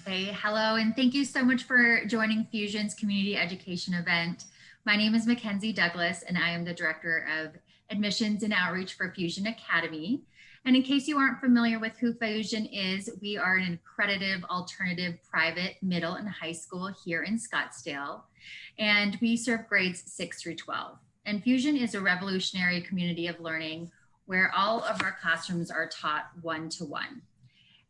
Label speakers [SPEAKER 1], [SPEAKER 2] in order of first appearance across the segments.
[SPEAKER 1] Okay, hello, and thank you so much for joining Fusion's community education event. My name is Mackenzie Douglas, and I am the Director of Admissions and Outreach for Fusion Academy. And in case you aren't familiar with who Fusion is, we are an accredited alternative private middle and high school here in Scottsdale, and we serve grades 6 through 12. And Fusion is a revolutionary community of learning where all of our classrooms are taught one-to-one.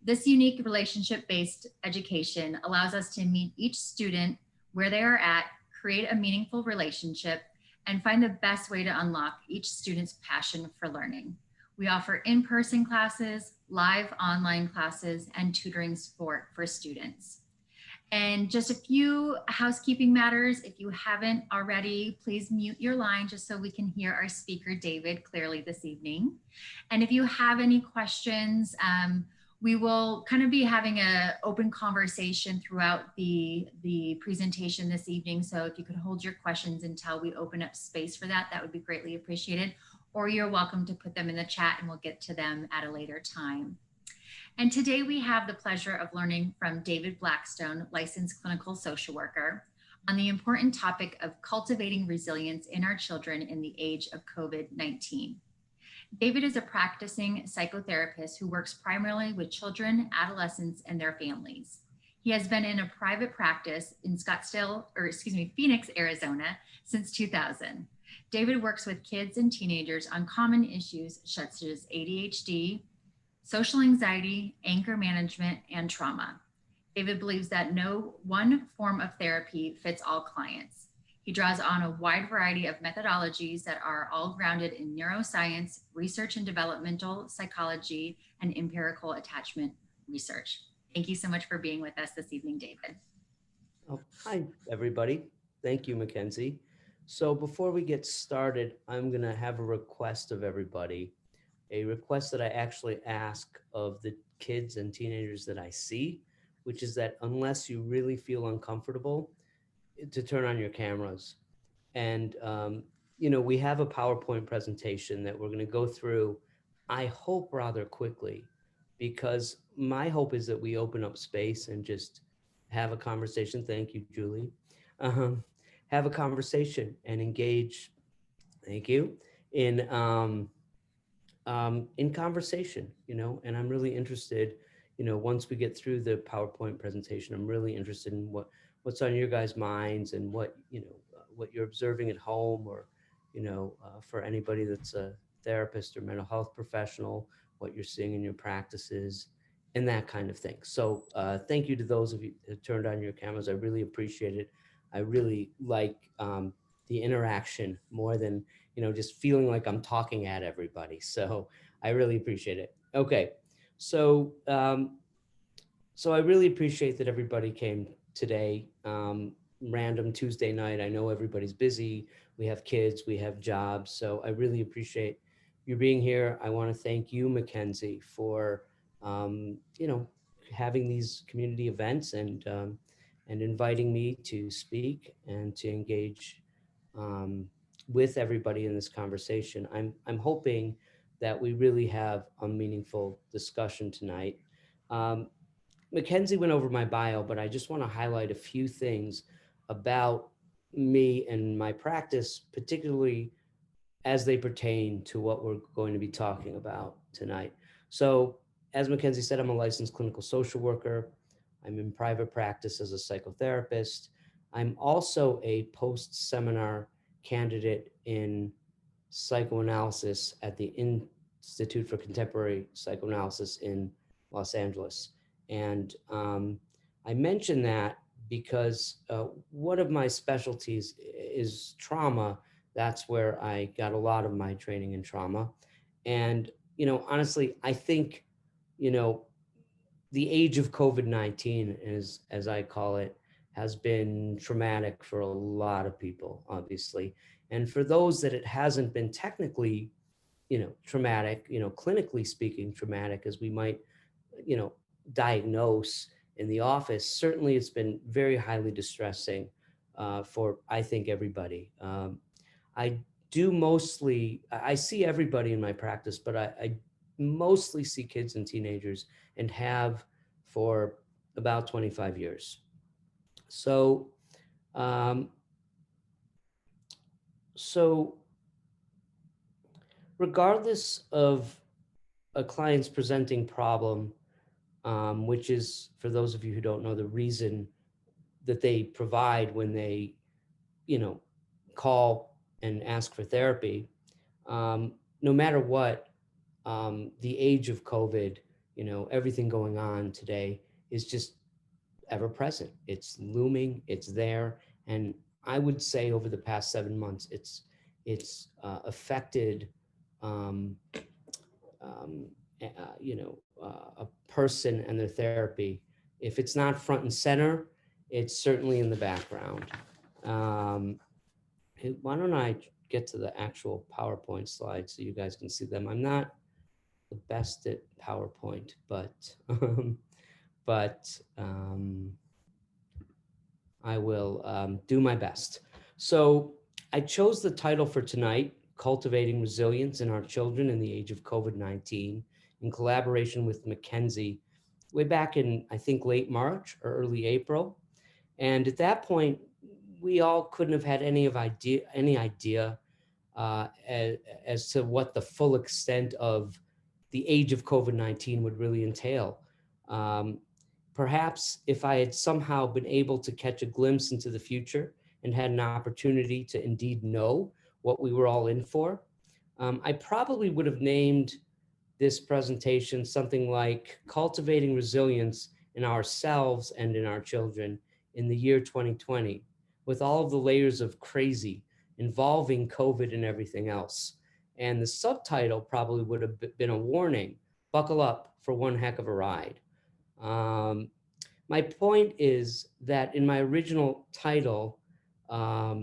[SPEAKER 1] This unique relationship-based education allows us to meet each student where they are at, create a meaningful relationship, and find the best way to unlock each student's passion for learning. We offer in-person classes, live online classes, and tutoring support for students. And just a few housekeeping matters. If you haven't already, please mute your line just so we can hear our speaker, David, clearly this evening. And if you have any questions, we will kind of be having an open conversation throughout the presentation this evening. So if you could hold your questions until we open up space for that, that would be greatly appreciated. Or you're welcome to put them in the chat and we'll get to them at a later time. And today we have the pleasure of learning from David Blackstone, licensed clinical social worker, on the important topic of cultivating resilience in our children in the age of COVID-19. David is a practicing psychotherapist who works primarily with children, adolescents, and their families. He has been in a private practice in Phoenix, Arizona since 2000. David works with kids and teenagers on common issues such as ADHD, social anxiety, anger management, and trauma. David believes that no one form of therapy fits all clients. He draws on a wide variety of methodologies that are all grounded in neuroscience, research and developmental psychology, and empirical attachment research. Thank you so much for being with us this evening, David.
[SPEAKER 2] Oh, hi, everybody. Thank you, Mackenzie. So before we get started, I'm going to have a request of everybody, a request that I actually ask of the kids and teenagers that I see, which is that unless you really feel uncomfortable, to turn on your cameras. And, we have a PowerPoint presentation that we're going to go through, I hope rather quickly, because my hope is that we open up space and just have a conversation. Thank you, Julie. Have a conversation and engage, thank you, in conversation, and I'm really interested, once we get through the PowerPoint presentation, I'm really interested in what's on your guys' minds and what you're observing at home, or for anybody that's a therapist or mental health professional, what you're seeing in your practices and that kind of thing. So thank you to those of you that turned on your cameras. I really appreciate it. I really like the interaction more than just feeling like I'm talking at everybody. So I really appreciate it. Okay, so so I really appreciate that everybody came today. Random Tuesday night. I know everybody's busy. We have kids, we have jobs. So I really appreciate you being here. I want to thank you, Mackenzie, for having these community events and inviting me to speak and to engage with everybody in this conversation. I'm hoping that we really have a meaningful discussion tonight. Mackenzie went over my bio, but I just want to highlight a few things about me and my practice, particularly as they pertain to what we're going to be talking about tonight. So, as Mackenzie said, I'm a licensed clinical social worker. I'm in private practice as a psychotherapist. I'm also a post-seminar candidate in psychoanalysis at the Institute for Contemporary Psychoanalysis in Los Angeles. And I mention that because one of my specialties is trauma. That's where I got a lot of my training in trauma. And, honestly, I think, the age of COVID-19, as I call it, has been traumatic for a lot of people, obviously. And for those that it hasn't been technically, traumatic, clinically speaking, traumatic, as we might, diagnose in the office, certainly it's been very highly distressing for, I think, everybody. I see everybody in my practice, but I mostly see kids and teenagers, and have for about 25 years. So, um, so regardless of a client's presenting problem, which is, for those of you who don't know, the reason that they provide when they, call and ask for therapy, no matter what, the age of COVID, everything going on today is just ever present. It's looming, it's there. And I would say over the past 7 months, affected, um, a person and their therapy. If it's not front and center, it's certainly in the background. Why don't I get to the actual PowerPoint slides so you guys can see them? I'm not the best at PowerPoint, but I will do my best. So I chose the title for tonight, Cultivating Resilience in Our Children in the Age of COVID-19, in collaboration with Mackenzie, way back in, I think, late March or early April. And at that point, we all couldn't have had any idea as to what the full extent of the age of COVID-19 would really entail. Perhaps if I had somehow been able to catch a glimpse into the future and had an opportunity to indeed know what we were all in for, I probably would have named this presentation something like Cultivating Resilience in Ourselves and in Our Children in the year 2020, with all of the layers of crazy involving COVID and everything else. And the subtitle probably would have been a warning: buckle up for one heck of a ride. My point is that in my original title, let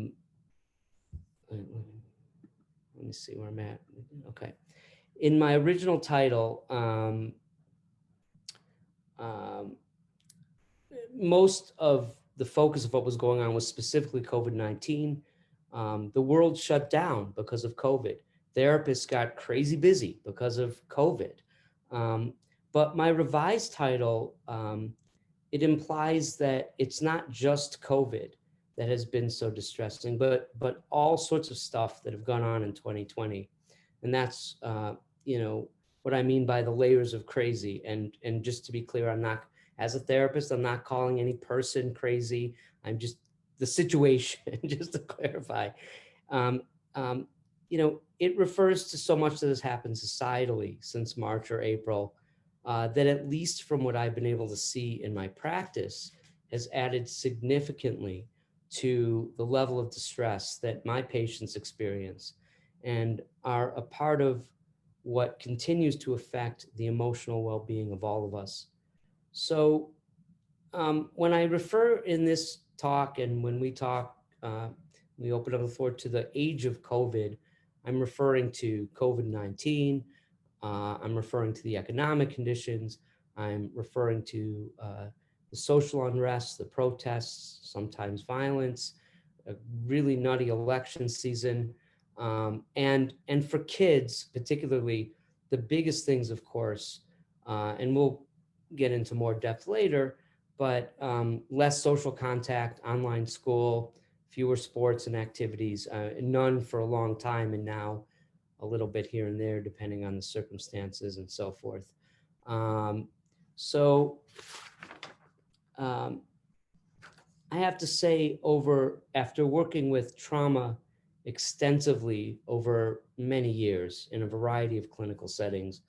[SPEAKER 2] me see where I'm at. Okay. In my original title, most of the focus of what was going on was specifically COVID-19. The world shut down because of COVID. Therapists got crazy busy because of COVID. But my revised title, it implies that it's not just COVID that has been so distressing, but all sorts of stuff that have gone on in 2020. And that's, what I mean by the layers of crazy. And just to be clear, as a therapist, I'm not calling any person crazy. I'm just the situation, just to clarify. It refers to so much that has happened societally since March or April, that, at least from what I've been able to see in my practice, has added significantly to the level of distress that my patients experience and are a part of what continues to affect the emotional well-being of all of us. So when I refer in this talk, and when we talk, we open up the floor to the age of COVID, I'm referring to COVID-19. I'm referring to the economic conditions. I'm referring to the social unrest, the protests, sometimes violence, a really nutty election season. And for kids, particularly, the biggest things, of course, and we'll get into more depth later, but less social contact, online school, fewer sports and activities, none for a long time, and now a little bit here and there, depending on the circumstances and so forth. I have to say, after working with trauma extensively over many years in a variety of clinical settings,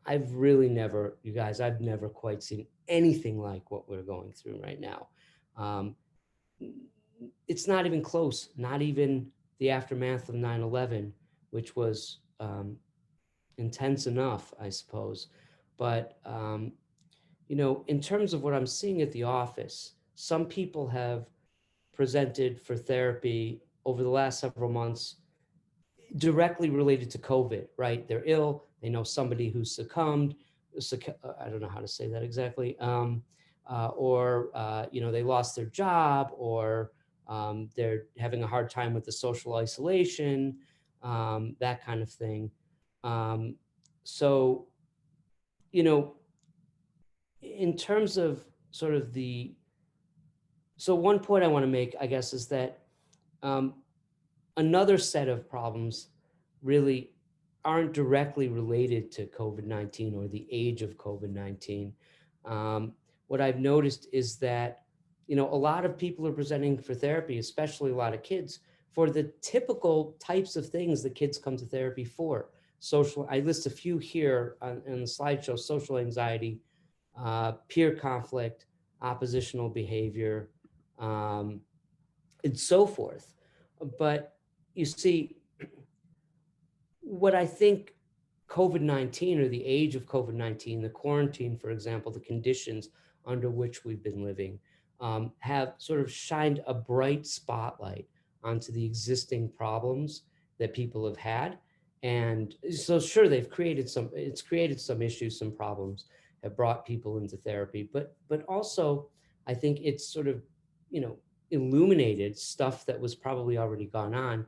[SPEAKER 2] I've never quite seen anything like what we're going through right now. It's not even close, not even the aftermath of 9/11, which was intense enough, I suppose. But, in terms of what I'm seeing at the office, some people have presented for therapy over the last several months directly related to COVID, right? They're ill, they know somebody who's succumbed, I don't know how to say that exactly, or they lost their job, or they're having a hard time with the social isolation, that kind of thing. So, in terms of sort of so one point I want to make, I guess, is that um, another set of problems really aren't directly related to COVID-19 or the age of COVID-19. Um, what I've noticed is that, a lot of people are presenting for therapy, especially a lot of kids, for the typical types of things that kids come to therapy for. I list a few here on the slideshow: social anxiety, peer conflict, oppositional behavior, um, and so forth. But you see, what I think COVID-19 or the age of COVID-19, the quarantine, for example, the conditions under which we've been living, have sort of shined a bright spotlight onto the existing problems that people have had. And so sure, it's created some issues, some problems, have brought people into therapy, but also I think it's sort of, you know, illuminated stuff that was probably already gone on,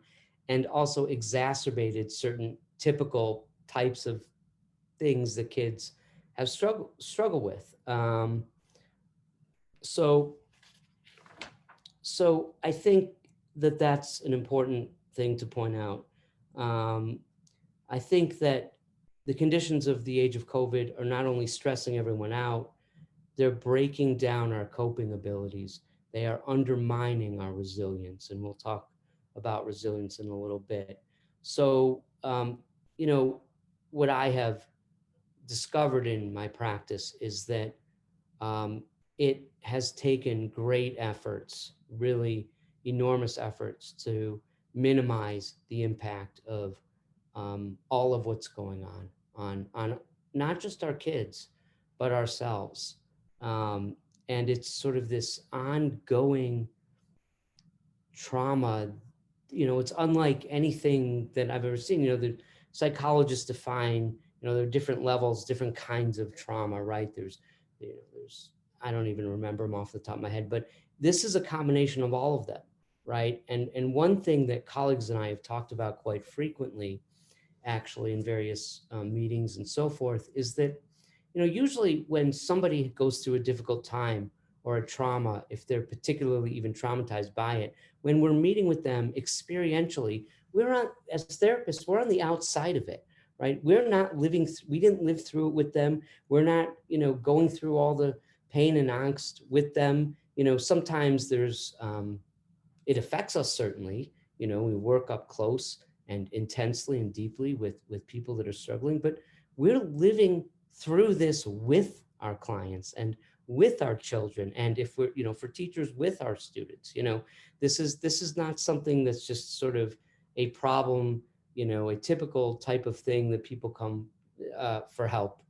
[SPEAKER 2] and also exacerbated certain typical types of things that kids have struggle with. So I think that that's an important thing to point out. Um, I think that the conditions of the age of COVID are not only stressing everyone out, they're breaking down our coping abilities. They are undermining our resilience, and we'll talk about resilience in a little bit. So, what I have discovered in my practice is that um, it has taken great efforts, really enormous efforts, to minimize the impact of all of what's going on not just our kids, but ourselves. Um, and it's sort of this ongoing trauma. It's unlike anything that I've ever seen. The psychologists define, there are different levels, different kinds of trauma, right? There's I don't even remember them off the top of my head, but this is a combination of all of them, right? And one thing that colleagues and I have talked about quite frequently, actually, in various meetings and so forth, is that, usually when somebody goes through a difficult time or a trauma, if they're particularly even traumatized by it, when we're meeting with them experientially, as therapists, we're on the outside of it, right? We're not we didn't live through it with them. We're not, going through all the pain and angst with them. Sometimes it affects us, certainly. We work up close and intensely and deeply with people that are struggling, but we're living through this with our clients and with our children, and if we're, for teachers, with our students. This is not something that's just sort of a problem, a typical type of thing that people come for help,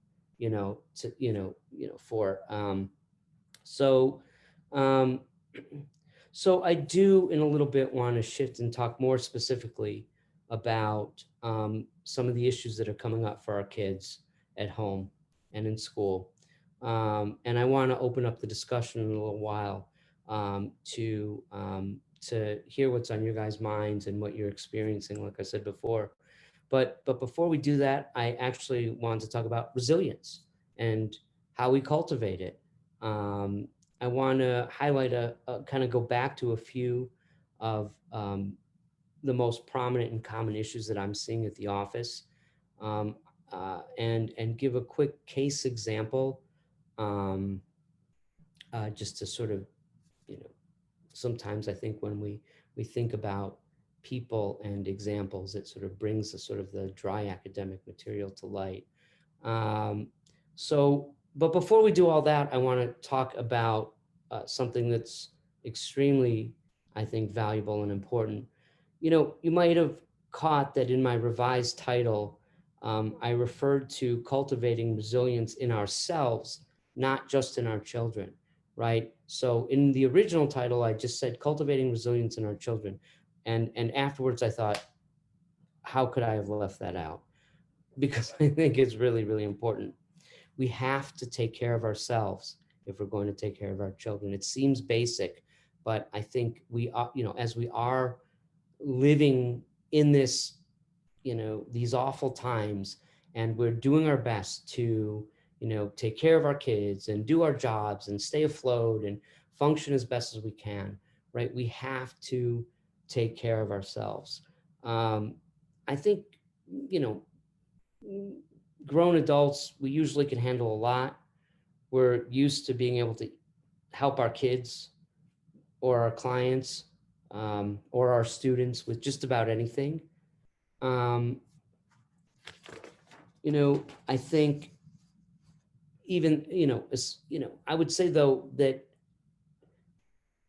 [SPEAKER 2] for. So um, so I do, in a little bit, want to shift and talk more specifically about some of the issues that are coming up for our kids at home and in school. And I want to open up the discussion in a little while to hear what's on your guys' minds and what you're experiencing, like I said before. But before we do that, I actually want to talk about resilience and how we cultivate it. Um, I want to highlight kind of go back to a few of the most prominent and common issues that I'm seeing at the office, um, and give a quick case example, just to sort of, sometimes I think when we think about people and examples, it sort of brings the dry academic material to light. But before we do all that, I want to talk about something that's extremely, I think, valuable and important. You might have caught that in my revised title, I referred to cultivating resilience in ourselves, not just in our children, right? So in the original title, I just said cultivating resilience in our children. And afterwards I thought, how could I have left that out? Because I think it's really, really important. We have to take care of ourselves if we're going to take care of our children. It seems basic, but I think we are, as we are living in this, these awful times, and we're doing our best to, take care of our kids and do our jobs and stay afloat and function as best as we can, right? We have to take care of ourselves. I think, you know, grown adults, we usually can handle a lot. We're used to being able to help our kids or our clients or our students with just about anything. Um, I think even, I would say though that,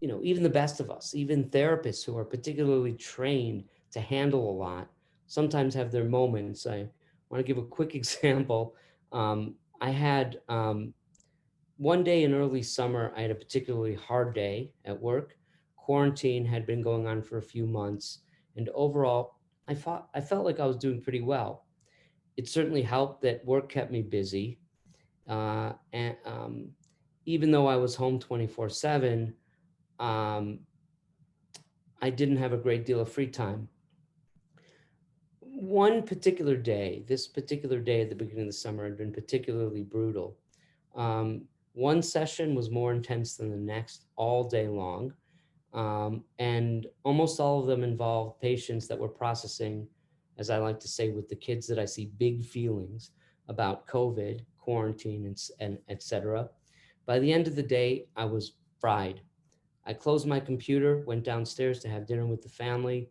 [SPEAKER 2] even the best of us, even therapists who are particularly trained to handle a lot, sometimes have their moments. I want to give a quick example. I had one day in early summer, I had a particularly hard day at work. Quarantine had been going on for a few months, and overall, I felt like I was doing pretty well. It certainly helped that work kept me busy, and even though I was home 24/7, um, I didn't have a great deal of free time. One particular day, this particular day at the beginning of the summer had been particularly brutal. One session was more intense than the next all day long. And almost all of them involved patients that were processing, as I like to say with the kids that I see, big feelings about COVID, quarantine, and et cetera. By the end of the day, I was fried. I closed my computer, went downstairs to have dinner with the family.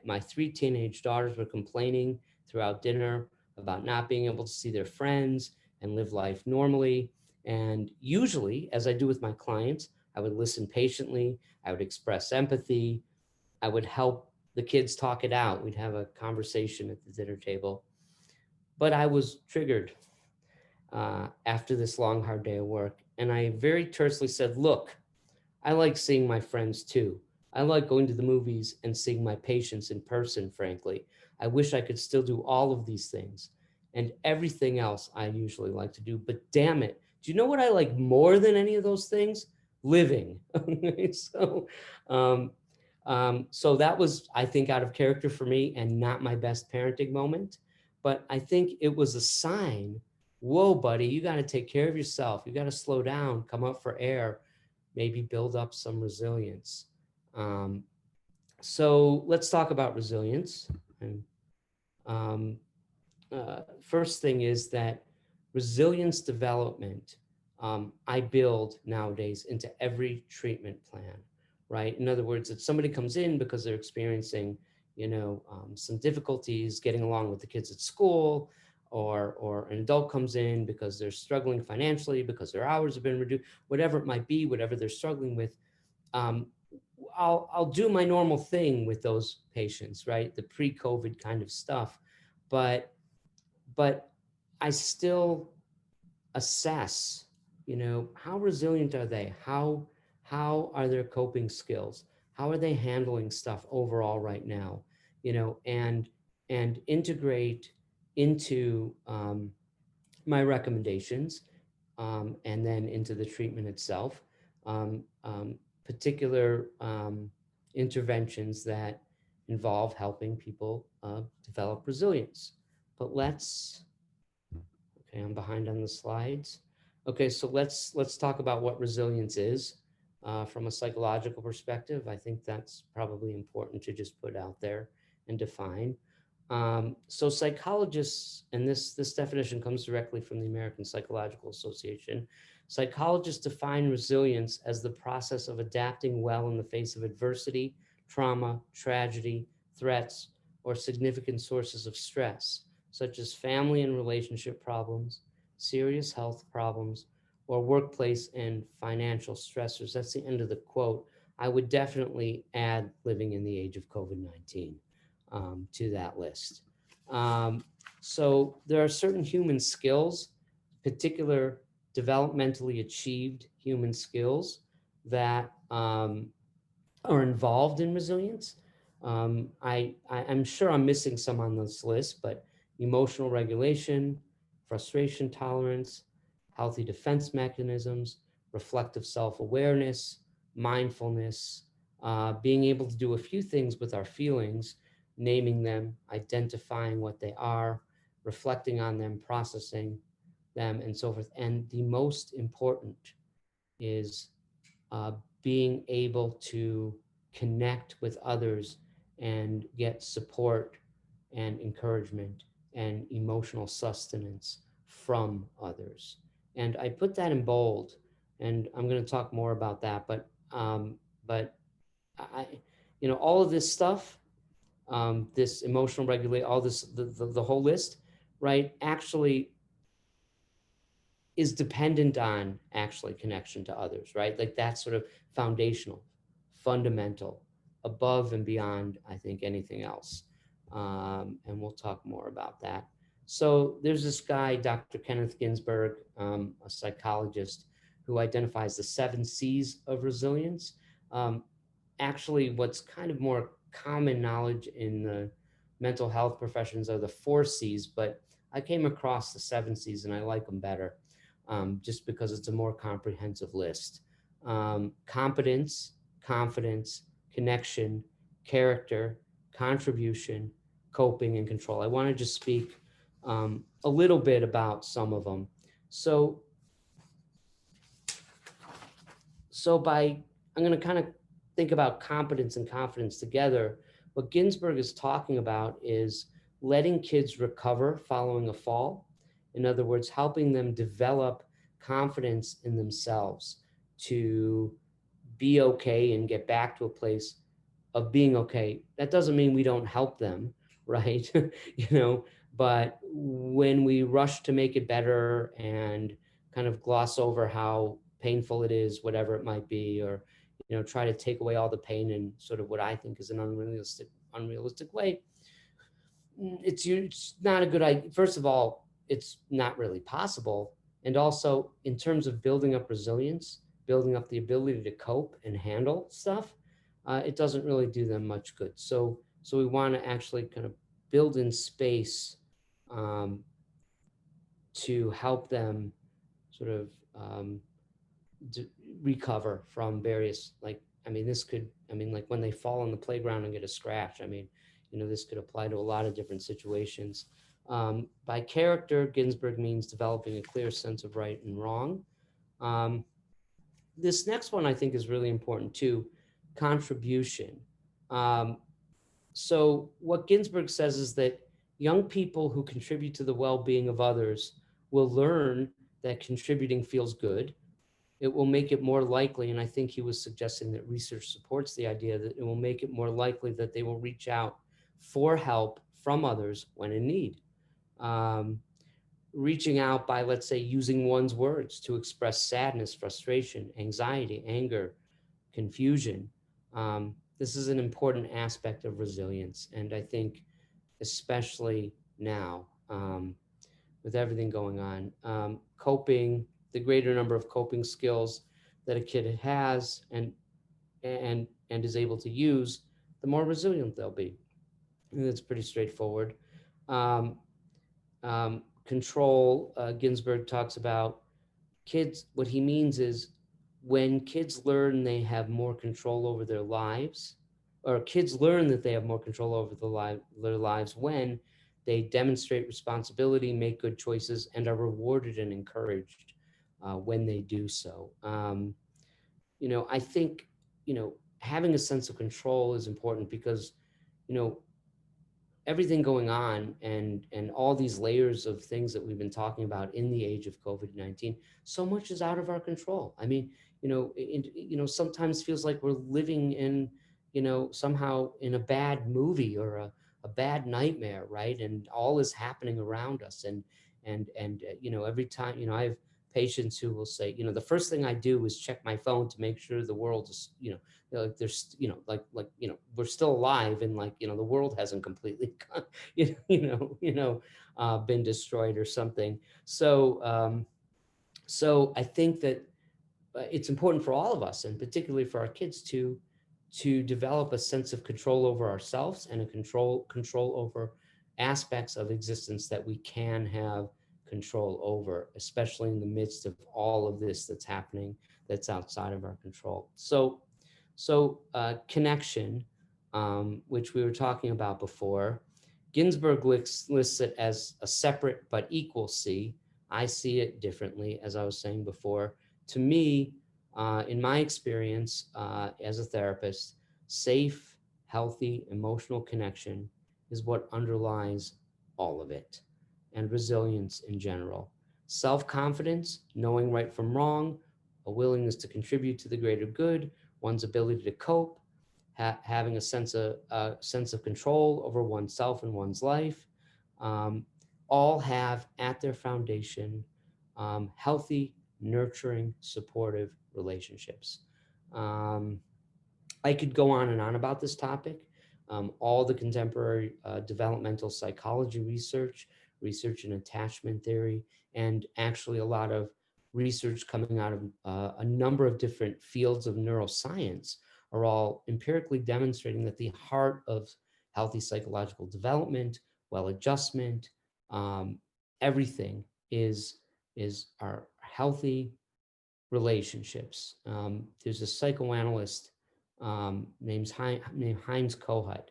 [SPEAKER 2] My three teenage daughters were complaining throughout dinner about not being able to see their friends and live life normally. And usually, as I do with my clients, I would listen patiently, I would express empathy, I would help the kids talk it out. We'd have a conversation at the dinner table. But I was triggered after this long, hard day of work. And I very tersely said, look, I like seeing my friends too. I like going to the movies and seeing my patients in person, frankly. I wish I could still do all of these things and everything else I usually like to do. But damn it, do you know what I like more than any of those things? Living. so, um, so that was, I think, out of character for me and not my best parenting moment. But I think it was a sign. Whoa, buddy, you got to take care of yourself. You got to slow down, come up for air, maybe build up some resilience. Um, so let's talk about resilience. And first thing is that resilience development, I build nowadays into every treatment plan, right? In other words, if somebody comes in because they're experiencing, some difficulties getting along with the kids at school, or an adult comes in because they're struggling financially, because their hours have been reduced, whatever it might be, whatever they're struggling with, um, I'll do my normal thing with those patients, right? The pre-COVID kind of stuff, but I still assess, how resilient are they? How are their coping skills? How are they handling stuff overall right now? And integrate into my recommendations, and then into the treatment itself, um, um, particular interventions that involve helping people develop resilience. But okay, I'm behind on the slides. Okay, so let's talk about what resilience is from a psychological perspective. I think that's probably important to just put out there and define. So psychologists, and this definition comes directly from the American Psychological Association, psychologists define resilience as the process of adapting well in the face of adversity, trauma, tragedy, threats, or significant sources of stress, such as family and relationship problems, serious health problems, or workplace and financial stressors. That's the end of the quote. I would definitely add living in the age of COVID-19 to that list. So there are certain human skills, particular developmentally achieved human skills that are involved in resilience. I'm sure I'm missing some on this list, but emotional regulation, frustration tolerance, healthy defense mechanisms, reflective self-awareness, mindfulness, being able to do a few things with our feelings, naming them, identifying what they are, reflecting on them, processing, them and so forth. And the most important is uh, being able to connect with others and get support and encouragement and emotional sustenance from others. And I put that in bold, and I'm going to talk more about that. But I, all of this stuff, this emotional regulate, all this, the whole list, right? Actually is dependent on actually connection to others, right? Like that's sort of foundational, fundamental, above and beyond, I think, anything else. And we'll talk more about that. So there's this guy, Dr. Kenneth Ginsburg, a psychologist, who identifies the 7 C's of resilience. Um, Actually, what's kind of more common knowledge in the mental health professions are the 4 C's, but I came across the 7 C's and I like them better, just because it's a more comprehensive list. Competence, confidence, connection, character, contribution, coping, and control. I want to just speak a little bit about some of them. So, I'm going to kind of think about competence and confidence together. What Ginsburg is talking about is letting kids recover following a fall. In other words, helping them develop confidence in themselves to be okay and get back to a place of being okay. That doesn't mean we don't help them, right? But when we rush to make it better and kind of gloss over how painful it is, whatever it might be, or try to take away all the pain in sort of what I think is an unrealistic way, it's not a good idea. First of all, it's not really possible. And also, in terms of building up resilience, building up the ability to cope and handle stuff, it doesn't really do them much good. So we want to actually kind of build in space um, to help them sort of d- recover from various, like, like when they fall on the playground and get a scratch. This could apply to a lot of different situations. By character, Ginsburg means developing a clear sense of right and wrong. Um, this next one I think is really important too, contribution. Um, so what Ginsburg says is that young people who contribute to the well-being of others will learn that contributing feels good. It will make it more likely, and I think he was suggesting that research supports the idea that it will make it more likely that they will reach out for help from others when in need. Um, Reaching out by, let's say, using one's words to express sadness, frustration, anxiety, anger, confusion. This is an important aspect of resilience. And I think especially now, with everything going on, coping, the greater number of coping skills that a kid has and is able to use, the more resilient they'll be. And it's pretty straightforward. Um, Control, Ginsburg talks about kids. What he means is when kids learn they have more control over their lives, or kids learn that they have more control over their lives when they demonstrate responsibility, make good choices, and are rewarded and encouraged when they do so. I think, having a sense of control is important because, you know, everything going on and all these layers of things that we've been talking about in the age of COVID-19, so much is out of our control. Sometimes feels like we're living in, somehow in a bad movie or a bad nightmare, right? And all is happening around us. And every time, I have patients who will say, the first thing I do is check my phone to make sure the world is, like there's, we're still alive and the world hasn't completely been destroyed or something. So I think that it's important for all of us, and particularly for our kids, to develop a sense of control over ourselves and a control over aspects of existence that we can have control over, especially in the midst of all of this that's happening that's outside of our control. So connection, which we were talking about before, Ginsburg lists it as a separate but equal C. I see it differently, as I was saying before. To me, in my experience as a therapist, safe, healthy, emotional connection is what underlies all of it, and resilience in general. Self-confidence, knowing right from wrong, a willingness to contribute to the greater good, one's ability to cope, having a sense of control over oneself and one's life, um, all have at their foundation healthy, nurturing, supportive relationships. Um, I could go on and on about this topic. All the contemporary developmental psychology research in attachment theory, and actually a lot of research coming out of a number of different fields of neuroscience are all empirically demonstrating that the heart of healthy psychological development, well adjustment, um, everything is our healthy relationships. There's a psychoanalyst named Heinz Kohut,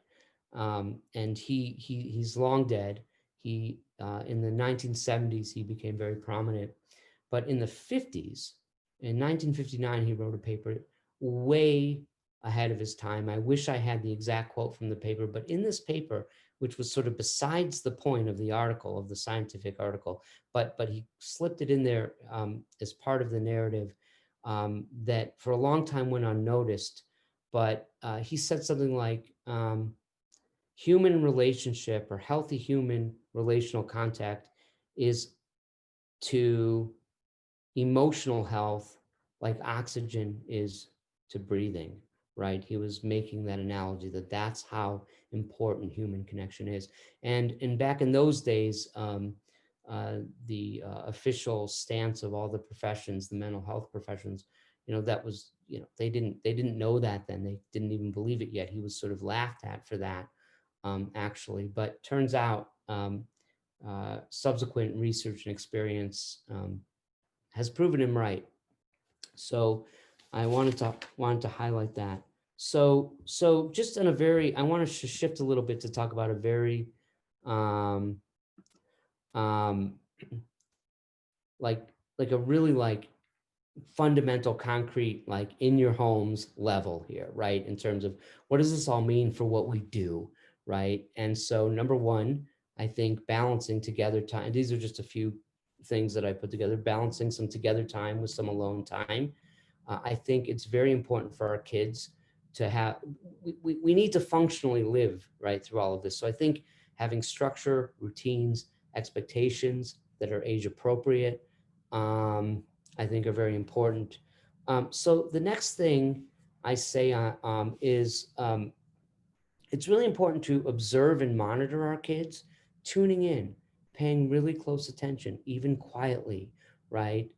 [SPEAKER 2] and he's long dead. He in the 1970s he became very prominent, but in the 50s, in 1959, he wrote a paper way ahead of his time. I wish I had the exact quote from the paper, but in this paper, which was sort of besides the point of the article, of the scientific article, but he slipped it in there as part of the narrative that for a long time went unnoticed. But he said something like, human relationship or healthy human relational contact is to emotional health like oxygen is to breathing, right? He was making that analogy that that's how important human connection is. And back in those days, the official stance of all the professions, the mental health professions, that was, they didn't know that then. They didn't even believe it yet. He was sort of laughed at for that, actually. But turns out subsequent research and experience has proven him right. So I wanted to highlight that. So just on a very, I want to shift a little bit to talk about a very um, um, like a really fundamental, concrete, like in your homes level here, right? In terms of what does this all mean for what we do, right? And so number one, I think balancing together time. These are just a few things that I put together. Balancing some together time with some alone time. I think it's very important for our kids to have. We need to functionally live right through all of this. So I think having structure, routines, expectations that are age appropriate, I think are very important. So the next thing I say is it's really important to observe and monitor our kids, tuning in, paying really close attention, even quietly, right?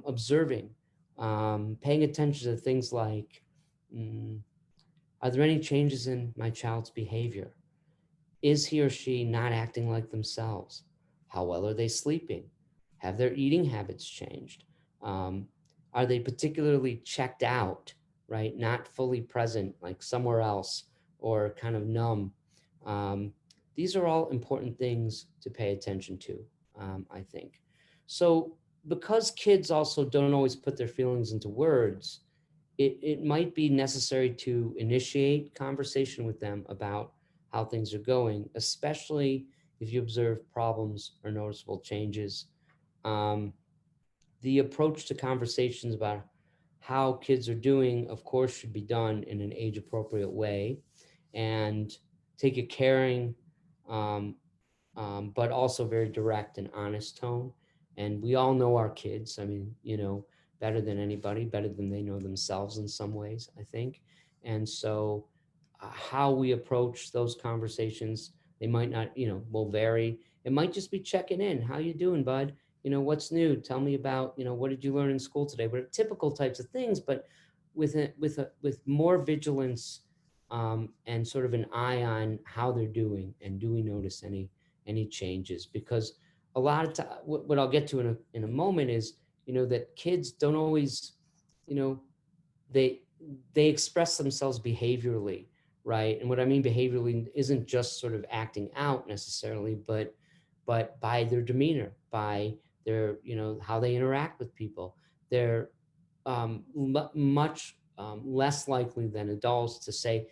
[SPEAKER 2] Observing, paying attention to things like, mm, are there any changes in my child's behavior? Is he or she not acting like themselves? How well are they sleeping? Have their eating habits changed? Um, are they particularly checked out, right? Not fully present, like somewhere else, or kind of numb? These are all important things to pay attention to, I think. So, because kids also don't always put their feelings into words, it might be necessary to initiate conversation with them about how things are going, especially if you observe problems or noticeable changes. Um, the approach to conversations about how kids are doing, of course, should be done in an age appropriate way and take a caring, um, but also very direct and honest tone. And we all know our kids. I mean, better than anybody, better than they know themselves in some ways, I think. And so how we approach those conversations, they might not, will vary. It might just be checking in. How you doing, bud? What's new? Tell me about, what did you learn in school today? What are typical types of things, but with more vigilance, and sort of an eye on how they're doing, and do we notice any changes? Because a lot of time, what I'll get to in a moment is, that kids don't always, you know, they they express themselves behaviorally, right? And what I mean behaviorally isn't just sort of acting out necessarily, but but by their demeanor, by their, how they interact with people. They're much less likely than adults to say,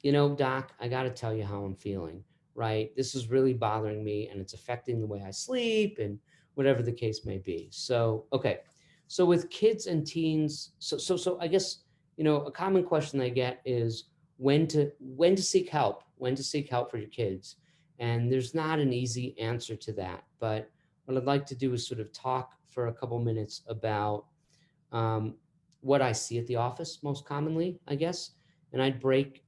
[SPEAKER 2] doc, I got to tell you how I'm feeling, right? This is really bothering me and it's affecting the way I sleep and whatever the case may be. So, okay. So with kids and teens, so I guess, a common question I get is when to seek help for your kids. And there's not an easy answer to that, but what I'd like to do is sort of talk for a couple minutes about um, what I see at the office most commonly, I guess. And I break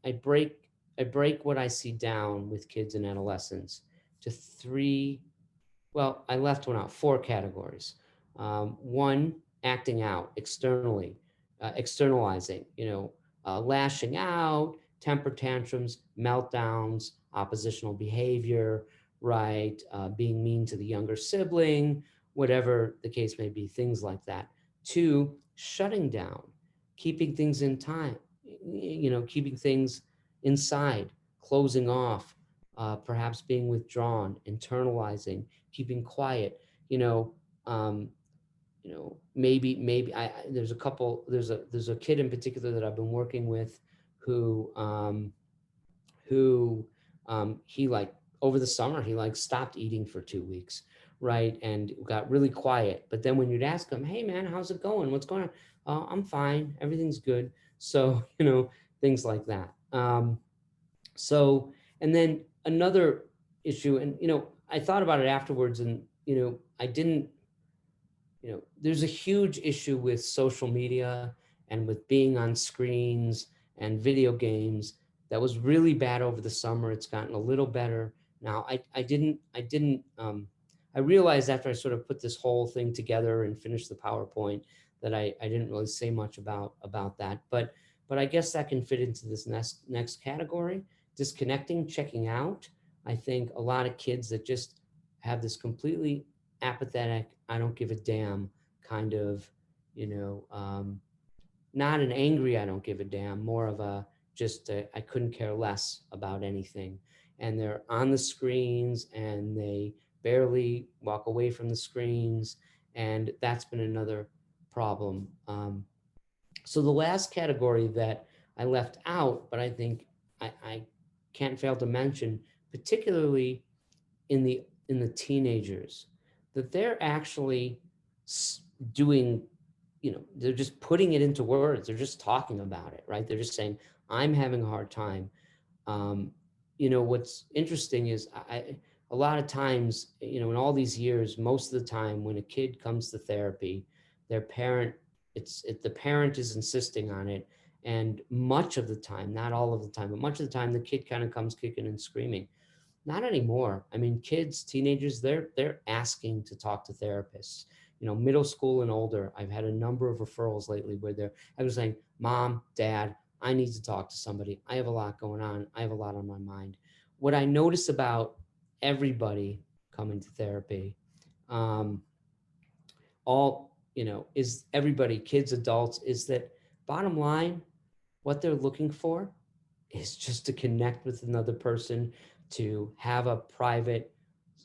[SPEAKER 2] what I see down with kids and adolescents to three. Well, I left one out, four categories. One, acting out externally, externalizing, lashing out, temper tantrums, meltdowns, oppositional behavior, right? Being mean to the younger sibling, whatever the case may be, things like that. Two, shutting down, keeping things in time, keeping things inside, closing off, perhaps being withdrawn, internalizing, keeping quiet, you know, um, maybe there's a couple, there's a kid in particular that I've been working with who, who he like over the summer, he like stopped eating for 2 weeks, right? And got really quiet. But then when you'd ask him, hey man, how's it going? What's going on? I'm fine. Everything's good. So, things like that. So, and then another issue, and, I thought about it afterwards and, I didn't, there's a huge issue with social media and with being on screens and video games that was really bad over the summer. It's gotten a little better now. I realized after I sort of put this whole thing together and finished the PowerPoint that I didn't really say much about that, but I guess that can fit into this next category, disconnecting, checking out. I think a lot of kids that just have this completely apathetic, I don't give a damn kind of, not an angry, I don't give a damn, more of a just, I couldn't care less about anything. And they're on the screens and they barely walk away from the screens. And that's been another problem. So the last category that I left out, but I think I can't fail to mention, particularly in the teenagers, that they're actually doing, they're just putting it into words. They're just talking about it, right? They're just saying, I'm having a hard time. um, what's interesting is a lot of times, in all these years, most of the time when a kid comes to therapy, their parent, the parent is insisting on it. And much of the time, not all of the time, but much of the time, the kid kind of comes kicking and screaming. Not anymore. I mean, kids, teenagers, they're asking to talk to therapists. Middle school and older, I've had a number of referrals lately where I was saying, Mom, Dad, I need to talk to somebody. I have a lot going on. I have a lot on my mind. What I notice about everybody coming to therapy, um, is everybody, kids, adults, is that bottom line, what they're looking for is just to connect with another person, to have a private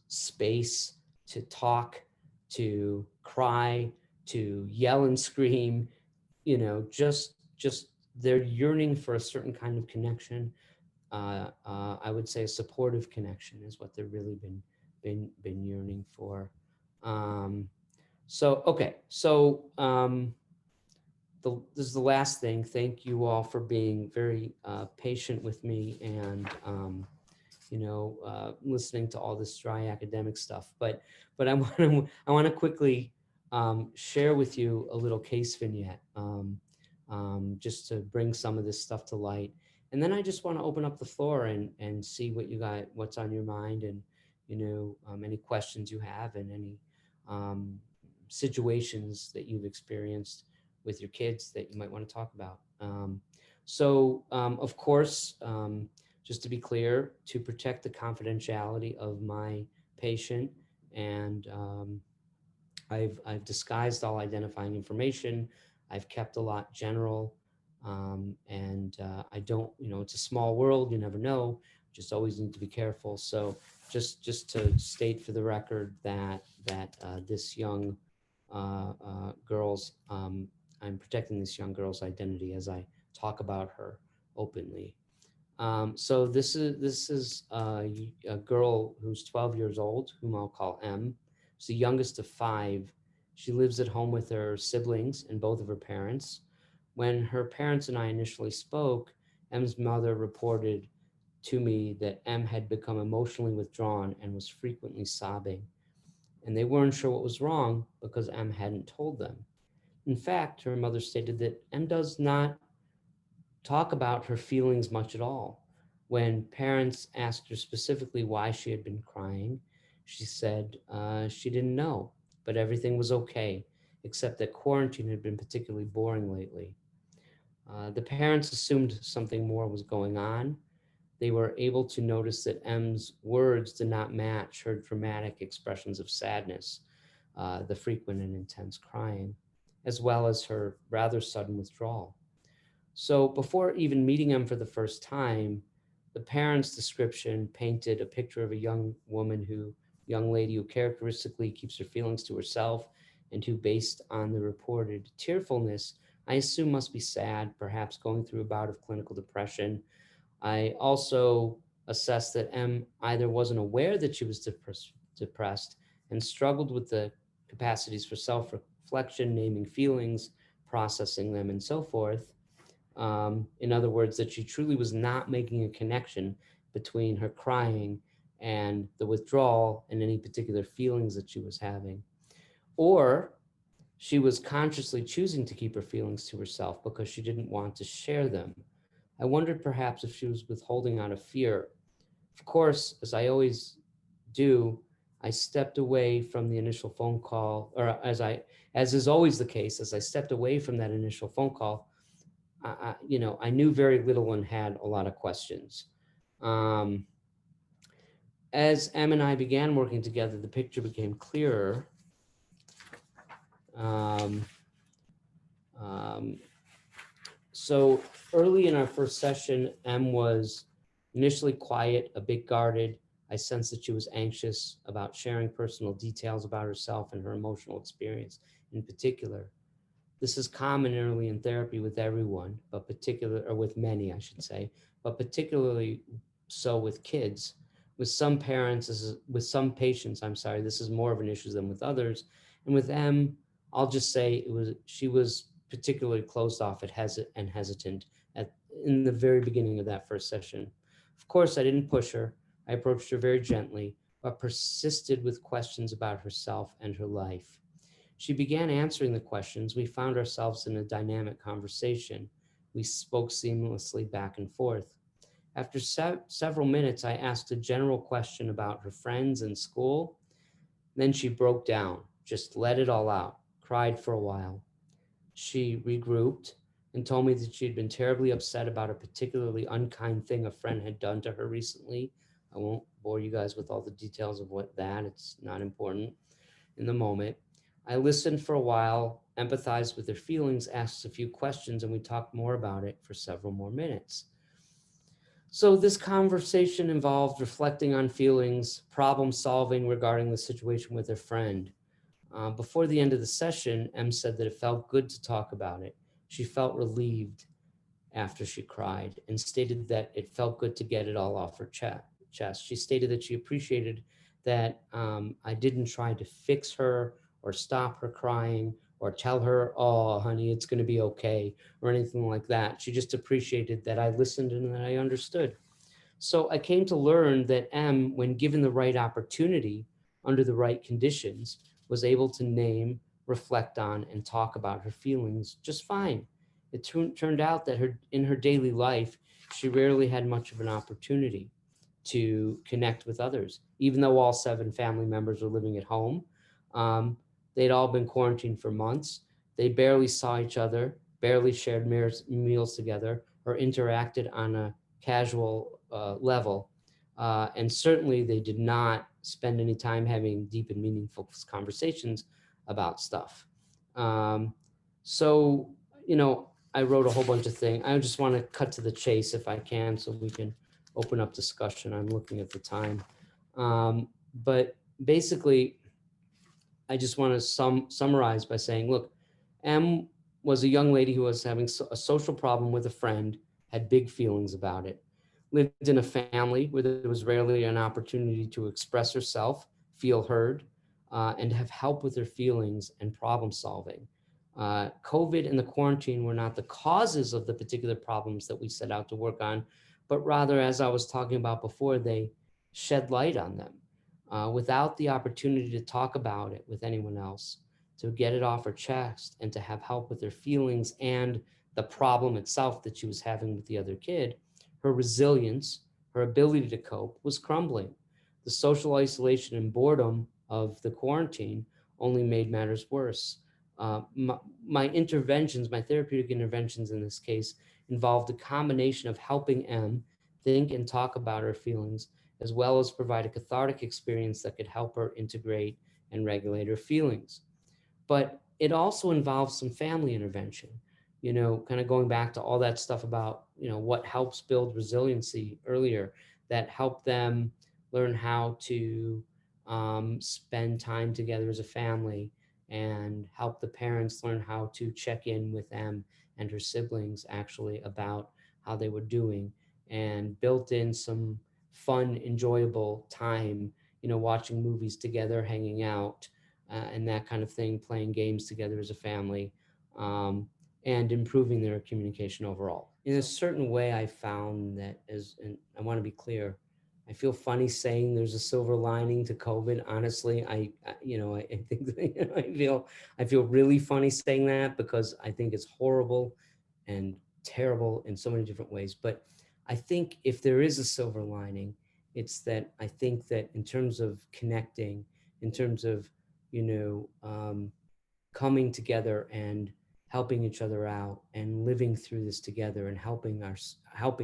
[SPEAKER 2] space to talk, to cry, to yell and scream, just they're yearning for a certain kind of connection. I would say a supportive connection is what they've really been yearning for. So okay, so this is the last thing. Thank you all for being very patient with me and listening to all this dry academic stuff. But I want to quickly share with you a little case vignette, just to bring some of this stuff to light. And then I just want to open up the floor and see what's on your mind, and any questions you have, and any situations that you've experienced with your kids that you might want to talk about. Of course, just to be clear, to protect the confidentiality of my patient, and I've disguised all identifying information. I've kept a lot general, and I don't, it's a small world. You never know. just always need to be careful. So just to state for the record that this young girl's, I'm protecting this young girl's identity as I talk about her openly. So this is a girl who's 12 years old, whom I'll call M. She's the youngest of 5. She lives at home with her siblings and both of her parents. When her parents and I initially spoke, M's mother reported to me that M had become emotionally withdrawn and was frequently sobbing. And they weren't sure what was wrong because M hadn't told them. In fact, her mother stated that M does not talk about her feelings much at all. When parents asked her specifically why she had been crying, she said she didn't know, but everything was okay, except that quarantine had been particularly boring lately. The parents assumed something more was going on. They were able to notice that M's words did not match her dramatic expressions of sadness, the frequent and intense crying, as well as her rather sudden withdrawal. So before even meeting him for the first time, the parents' description painted a picture of a young lady who characteristically keeps her feelings to herself and who, based on the reported tearfulness, I assume must be sad, perhaps going through a bout of clinical depression. I also assessed that M either wasn't aware that she was depressed and struggled with the capacities for self-reflection, naming feelings, processing them, and so forth. In other words, that she truly was not making a connection between her crying and the withdrawal and any particular feelings that she was having. Or she was consciously choosing to keep her feelings to herself because she didn't want to share them. I wondered perhaps if she was withholding out of fear. Of course, as I always do, I stepped away from the initial phone call, or as is always the case, as I stepped away from that initial phone call, I knew very little and had a lot of questions. As Em and I began working together, the picture became clearer. So early in our first session, Em was initially quiet, a bit guarded. I sensed that she was anxious about sharing personal details about herself and her emotional experience in particular. This is common early in therapy with everyone, or with many, I should say, but particularly so with kids. With some patients, this is more of an issue than with others. And with M, I'll just say she was particularly closed off and hesitant in the very beginning of that first session. Of course, I didn't push her. I approached her very gently, but persisted with questions about herself and her life. She began answering the questions. We found ourselves in a dynamic conversation. We spoke seamlessly back and forth. After several minutes, I asked a general question about her friends and school. Then she broke down, just let it all out, cried for a while. She regrouped and told me that she had been terribly upset about a particularly unkind thing a friend had done to her recently. I won't bore you guys with all the details of it's not important in the moment. I listened for a while, empathized with her feelings, asked a few questions, and we talked more about it for several more minutes. So this conversation involved reflecting on feelings, problem solving regarding the situation with her friend. Before the end of the session, Em said that it felt good to talk about it. She felt relieved after she cried and stated that it felt good to get it all off her chest. She stated that she appreciated that I didn't try to fix her or stop her crying or tell her, oh, honey, it's going to be okay, or anything like that. She just appreciated that I listened and that I understood. So I came to learn that M, when given the right opportunity, under the right conditions, was able to name, reflect on, and talk about her feelings just fine. It turned out that in her daily life, she rarely had much of an opportunity to connect with others. Even though all 7 family members were living at home, they'd all been quarantined for months. They barely saw each other, barely shared meals together, or interacted on a casual level. And certainly they did not spend any time having deep and meaningful conversations about stuff. So, I wrote a whole bunch of things. I just want to cut to the chase if I can, so we can open up discussion. I'm looking at the time. But basically, I just want to summarize by saying, look, M was a young lady who was having a social problem with a friend, had big feelings about it, lived in a family where there was rarely an opportunity to express herself, feel heard, and have help with her feelings and problem solving. COVID and the quarantine were not the causes of the particular problems that we set out to work on, but rather, as I was talking about before, they shed light on them. Without the opportunity to talk about it with anyone else, to get it off her chest and to have help with her feelings and the problem itself that she was having with the other kid, her resilience, her ability to cope was crumbling. The social isolation and boredom of the quarantine only made matters worse. My interventions, my therapeutic interventions in this case, involved a combination of helping M think and talk about her feelings, as well as provide a cathartic experience that could help her integrate and regulate her feelings. But it also involves some family intervention, kind of going back to all that stuff about, what helps build resiliency earlier, that help them learn how to spend time together as a family, and help the parents learn how to check in with them and her siblings actually about how they were doing, and built in some fun, enjoyable time, watching movies together, hanging out, and that kind of thing, playing games together as a family, and improving their communication overall. In a certain way, I found that, and I want to be clear, I feel funny saying there's a silver lining to COVID. Honestly, I think that, I feel really funny saying that, because I think it's horrible and terrible in so many different ways. But I think if there is a silver lining, it's that I think that in terms of connecting, in terms of, coming together and helping each other out and living through this together and helping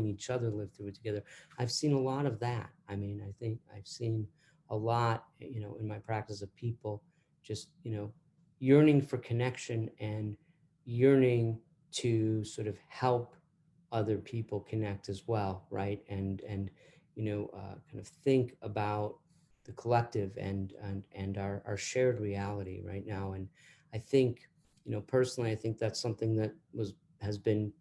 [SPEAKER 2] each other live through it together. I've seen a lot of that. I mean, I think I've seen a lot, in my practice, of people just, yearning for connection and yearning to sort of help other people connect as well, right? And kind of think about the collective and our shared reality right now. And I think, personally, I think that's something that has been,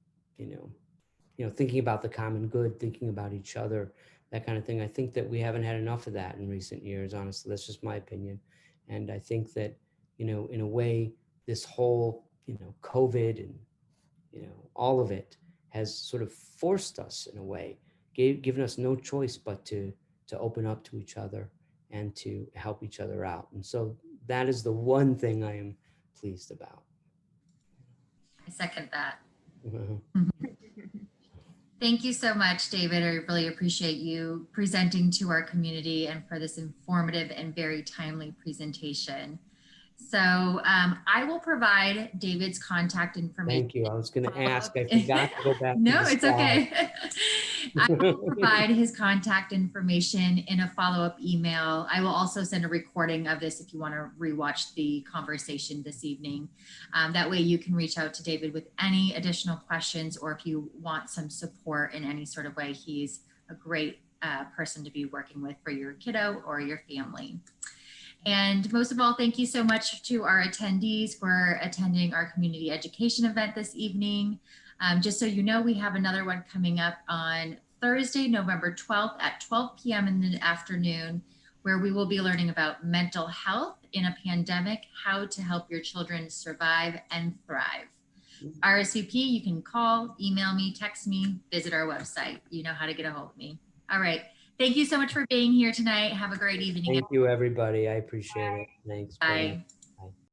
[SPEAKER 2] thinking about the common good, thinking about each other, that kind of thing. I think that we haven't had enough of that in recent years, honestly. That's just my opinion. And I think that, in a way, this whole, COVID and, all of it has sort of forced us, in a way, given us no choice but to open up to each other and to help each other out. And so that is the one thing I am pleased about.
[SPEAKER 1] I second that.
[SPEAKER 2] Mhm.
[SPEAKER 1] Thank you so much, David. I really appreciate you presenting to our community and for this informative and very timely presentation. So I will provide David's contact information.
[SPEAKER 2] Thank you. I was going to ask. I forgot to go back.
[SPEAKER 1] No,
[SPEAKER 2] to the
[SPEAKER 1] it's
[SPEAKER 2] slide.
[SPEAKER 1] okay. I will provide his contact information in a follow-up email. I will also send a recording of this if you want to rewatch the conversation this evening. That way you can reach out to David with any additional questions, or if you want some support in any sort of way. He's a great person to be working with for your kiddo or your family. And most of all, thank you so much to our attendees for attending our community education event this evening. Just so you know, we have another one coming up on Thursday, November 12th at 12 p.m. in the afternoon, where we will be learning about mental health in a pandemic, how to help your children survive and thrive. RSVP, you can call, email me, text me, visit our website. You know how to get a hold of me. All right. Thank you so much for being here tonight. Have a great evening.
[SPEAKER 2] Thank you, everybody. I appreciate it. Thanks.
[SPEAKER 1] Bye.